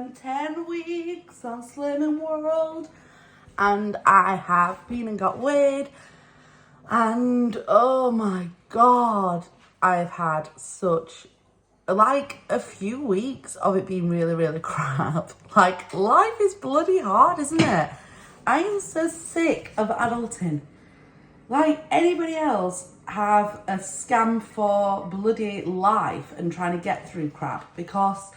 them 10 weeks on Slimming World, and I have been and got weighed, and oh my god, I've had such a few weeks of it being really crap. Like, life is bloody hard, isn't it? I am so sick of adulting. Like, anybody else have a scam for bloody life and trying to get through crap, because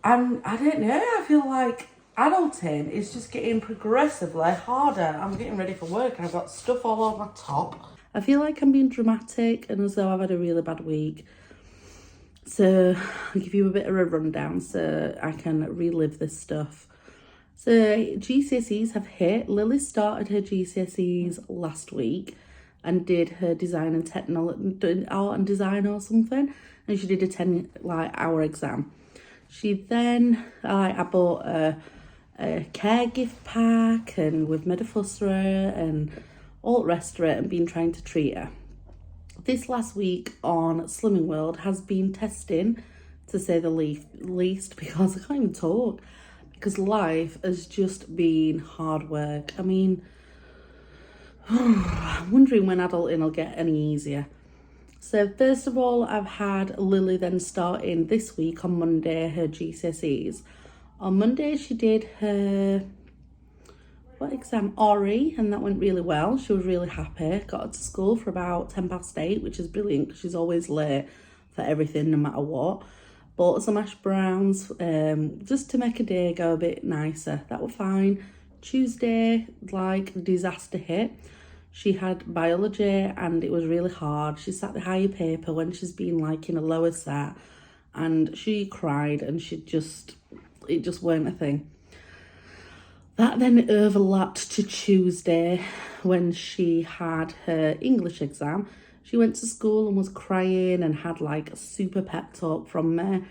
I don't know, I feel like adulting is just getting progressively harder. I'm getting ready for work and I've got stuff all over my top. I feel like I'm being dramatic and as though I've had a really bad week. So I'll give you a bit of a rundown so I can relive this stuff. So GCSEs have hit. Lily started her GCSEs last week and did her design and art and design or something. And she did a 10-hour exam. She then, I bought a care gift pack and we've made a fuss for her and all the rest of it and been trying to treat her. This last week on Slimming World has been testing, to say the least, because I can't even talk, because life has just been hard work. I mean, I'm wondering when adulting will get any easier. So first of all, I've had Lily then starting this week on Monday her GCSEs. On Monday she did her exam? RE, and that went really well. She was really happy. Got her to school for about 8:10, which is brilliant because she's always late for everything no matter what. Bought some hash browns just to make a day go a bit nicer. That was fine. Tuesday, disaster hit. She had biology and it was really hard. She sat the higher paper when she's been in a lower set and she cried and it just weren't a thing. That then overlapped to Tuesday when she had her English exam. She went to school and was crying and had a super pep talk from me.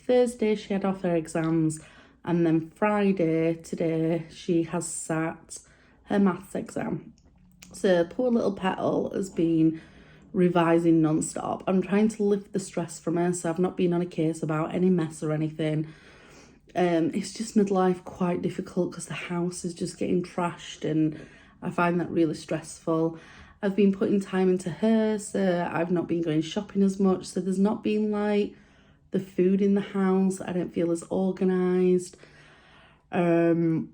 Thursday she had off her exams, and then Friday, today, she has sat her maths exam. So poor little Petal has been revising non-stop. I'm trying to lift the stress from her, so I've not been on a case about any mess or anything. It's just made life quite difficult because the house is just getting trashed and I find that really stressful. I've been putting time into her, so I've not been going shopping as much, so there's not been the food in the house. I don't feel as organised. If I'm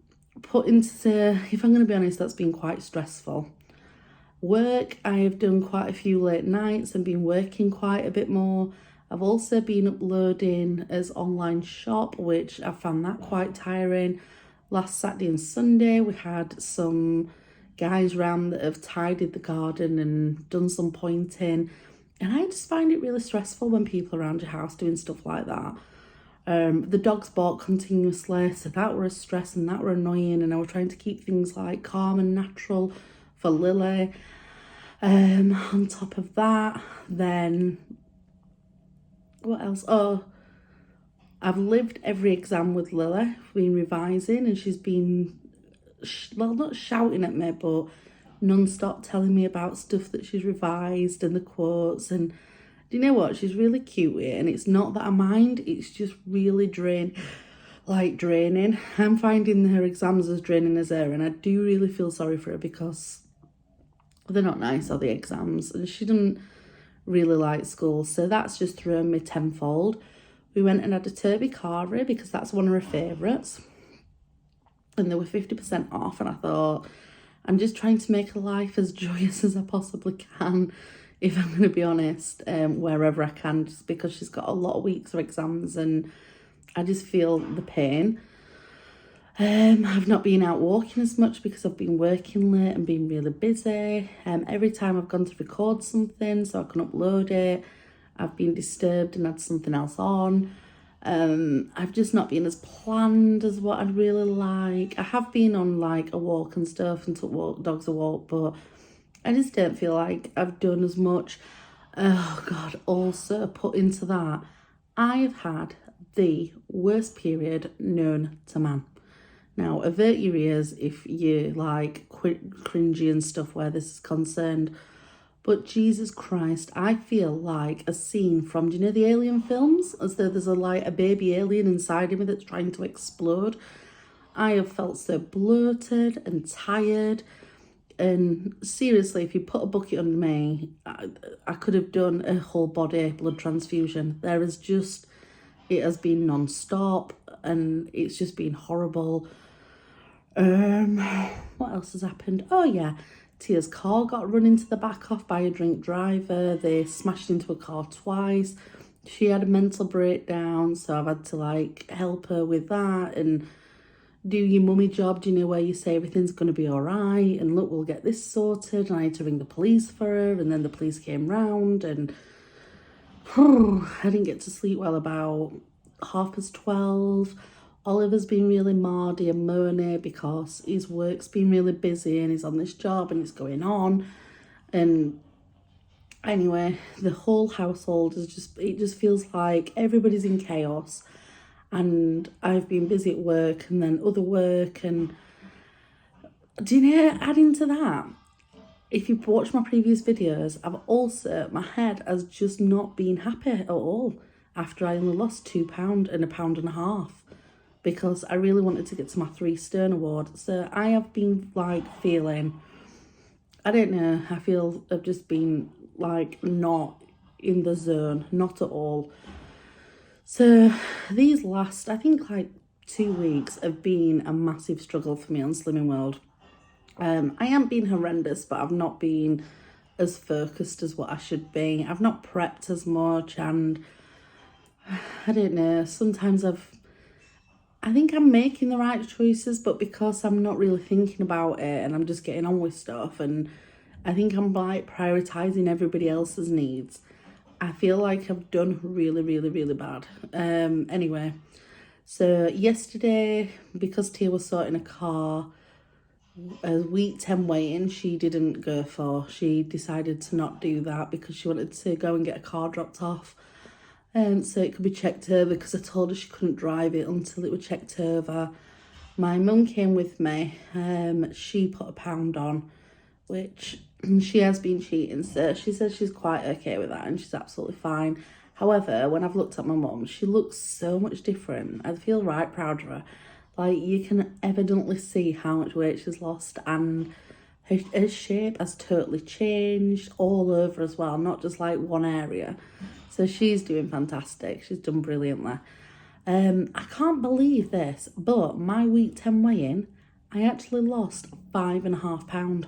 going to be honest, that's been quite stressful. Work, I have done quite a few late nights and been working quite a bit more. I've also been uploading as online shop, which I found that quite tiring. Last Saturday and Sunday, we had some guys round that have tidied the garden and done some pointing. And I just find it really stressful when people around your house doing stuff like that. The dogs bark continuously, so that were a stress and that were annoying. And I was trying to keep things calm and natural for Lily. On top of that, then what else? Oh, I've lived every exam with Lily. I've been revising and she's been, not shouting at me, but non-stop telling me about stuff that she's revised and the quotes. And do you know what? She's really cute with it. And it's not that I mind, it's just really draining. I'm finding her exams as draining as her, and I do really feel sorry for her because they're not nice, are the exams? And she doesn't really like school, so that's just thrown me tenfold. We went and had a Turby Carvery because that's one of her favourites, and they were 50% off, and I thought, I'm just trying to make her life as joyous as I possibly can, if I'm going to be honest, wherever I can, just because she's got a lot of weeks of exams and I just feel the pain. I've not been out walking as much because I've been working late and been really busy. Every time I've gone to record something so I can upload it, I've been disturbed and had something else on. I've just not been as planned as what I'd really like. I have been on a walk and stuff and took dogs a walk, but I just don't feel like I've done as much. Oh God, also put into that, I have had the worst period known to man. Now, avert your ears if you cringy and stuff where this is concerned, But Jesus Christ, I feel like a scene from, do you know the Alien films? As though there's a baby alien inside of me that's trying to explode. I have felt so bloated and tired. And seriously, if you put a bucket under me, I could have done a whole body blood transfusion. It has been non-stop and it's just been horrible. What else has happened? Oh yeah, Tia's car got run into the back of by a drink driver. They smashed into a car twice. She had a mental breakdown, so I've had to help her with that and do your mummy job, do you know, where you say everything's going to be all right and look, we'll get this sorted. And I had to ring the police for her, and then the police came round and I didn't get to sleep well about 12:30. Oliver's been really mardy and moany because his work's been really busy and he's on this job and it's going on. And anyway, the whole household it just feels like everybody's in chaos. And I've been busy at work and then other work. And do you know, adding to that, if you've watched my previous videos, my head has just not been happy at all after I only lost £2 and £1.50 because I really wanted to get to my 3 Stern award. So I have been feeling, I don't know, I feel I've just been not in the zone, not at all. So these last, I think 2 weeks have been a massive struggle for me on Slimming World. I haven't been horrendous, but I've not been as focused as what I should be. I've not prepped as much, and I don't know, sometimes I think I'm making the right choices, but because I'm not really thinking about it and I'm just getting on with stuff, and I think I'm prioritising everybody else's needs, I feel like I've done really, really, really bad. Anyway, so yesterday, because Tia was sorting a car, a week 10 weigh-in she didn't go for. She decided to not do that because she wanted to go and get a car dropped off. So it could be checked over, because I told her she couldn't drive it until it was checked over. My mum came with me. She put £1 on, which she has been cheating, so she says she's quite okay with that and she's absolutely fine. However, when I've looked at my mum, she looks so much different. I feel right proud of her. You can evidently see how much weight she's lost, and her shape has totally changed all over as well, not just one area. So she's doing fantastic. She's done brilliantly. I can't believe this, but my week 10 weigh-in, I actually lost £5.5.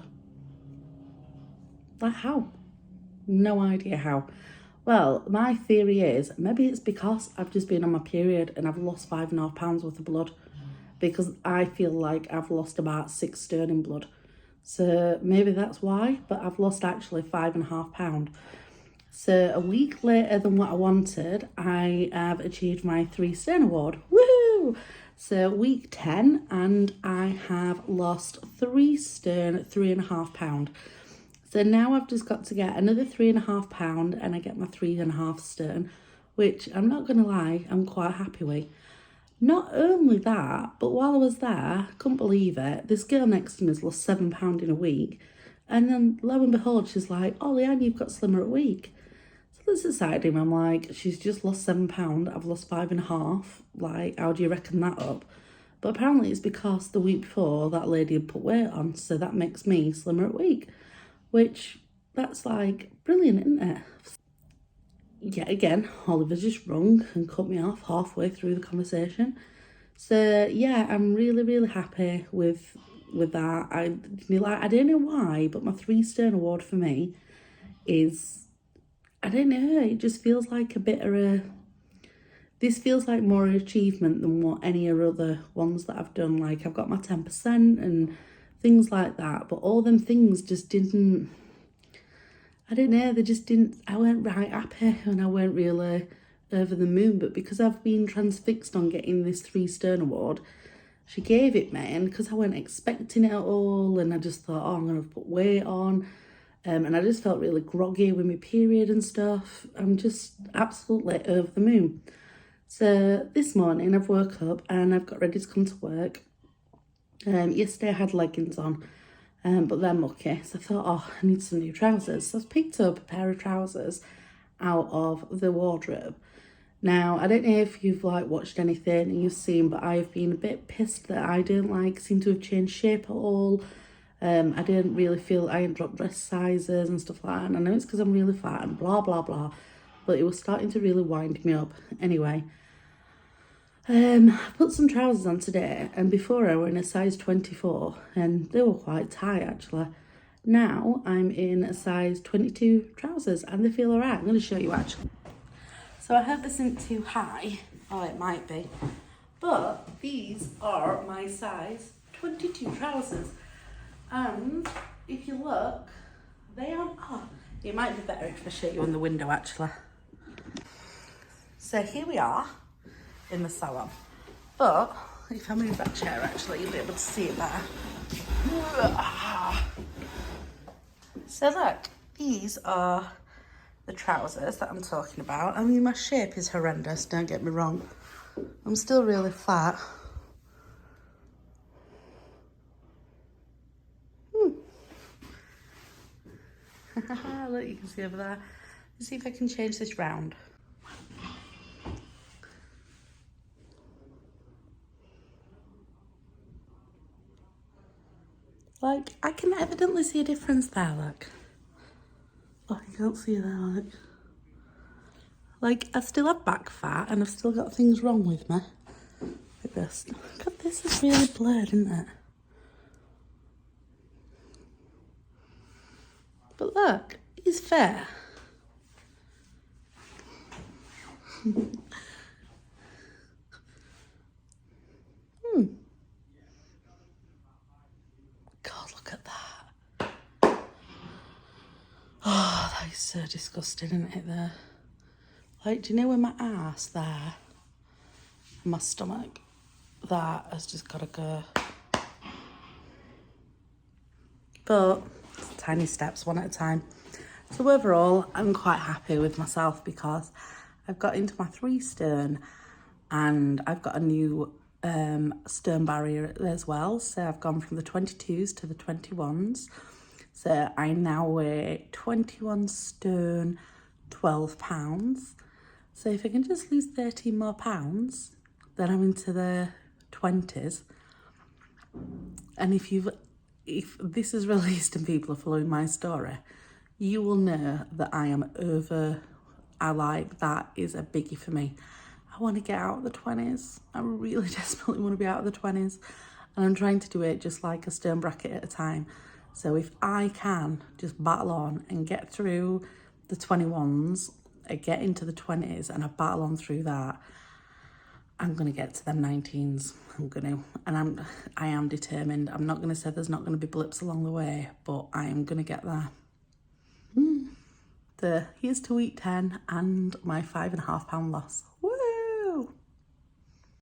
How? No idea how. Well, my theory is maybe it's because I've just been on my period and I've lost £5.5 worth of blood, because I feel like I've lost about 6 stone in blood. So maybe that's why, but I've lost actually £5.5. So a week later than what I wanted, I have achieved my 3 Stern award. Woohoo! So week 10, and I have lost 3 stone, £3.5. So now I've just got to get another £3.5 and I get my 3.5 stone, which I'm not going to lie, I'm quite happy with. Not only that, but while I was there, I couldn't believe it, this girl next to me has lost £7 in a week. And then lo and behold, she's like, oh, Leanne, you've got slimmer a week. So this excited him. I'm like, she's just lost £7. I've lost 5.5. How do you reckon that up? But apparently it's because the week before that lady had put weight on. So that makes me slimmer a week, which that's brilliant, isn't it? Yet again, Oliver just rung and cut me off halfway through the conversation. So yeah, I'm really, really happy with that. I don't know why, but my 3 Stern award for me is, I don't know, it just feels like a bit of this feels like more achievement than what any other ones that I've done. I've got my 10% and things like that, but all them things just didn't, I don't know, they just didn't, I weren't right happy and I weren't really over the moon. But because I've been transfixed on getting this 3 Stern award, she gave it me, and because I weren't expecting it at all, and I just thought, oh, I'm going to put weight on, and I just felt really groggy with my period and stuff. I'm just absolutely over the moon. So this morning I've woke up and I've got ready to come to work. Yesterday I had leggings on, but they're mucky. So I thought, oh, I need some new trousers. So I picked up a pair of trousers out of the wardrobe. Now, I don't know if you've like watched anything and you've seen, but I've been a bit pissed that I didn't like seem to have changed shape at all. I didn't really feel I hadn't dropped dress sizes and stuff like that. And I know it's because I'm really fat and blah, blah, blah. But it was starting to really wind me up. Anyway, I put some trousers on today, and before I were in a size 24 and they were quite tight actually. Now I'm in a size 22 trousers and they feel alright. I'm going to show you actually. So I hope this isn't too high. Oh, it might be. But these are my size 22 trousers. And if you look, they aren't, oh, it might be better if I show you on the window actually. So here we are in the salon. But if I move that chair actually, you'll be able to see it better. So look, these are the trousers that I'm talking about. I mean, my shape is horrendous, don't get me wrong. I'm still really fat. Look, you can see over there. Let's see if I can change this round. Like, I can evidently see a difference there, look. Oh, you can't see that, like, I still have back fat and I've still got things wrong with me. Like this. God, this is really blurred, isn't it? But look, it's fair. God, look at that. Oh, that is so disgusting, isn't it, there? Like, do you know where my ass there, my stomach, that has just got to go. But tiny steps, one at a time. So overall, I'm quite happy with myself because I've got into my 3 stone and I've got a new stone barrier as well. So I've gone from the 22s to the 21s. So I now weigh 21 stone, 12 pounds. So if I can just lose 13 more pounds, then I'm into the 20s. And if this is released and people are following my story, you will know that I am over. That is a biggie for me. I want to get out of the 20s. I really desperately want to be out of the 20s. And I'm trying to do it just like a stone bracket at a time. So if I can just battle on and get through the 21s, get into the 20s and I battle on through that, I'm going to get to them 19s. And I am determined. I'm not going to say there's not going to be blips along the way, but I am going to get there. Here's to week 10 and my 5.5 pound loss. Woo!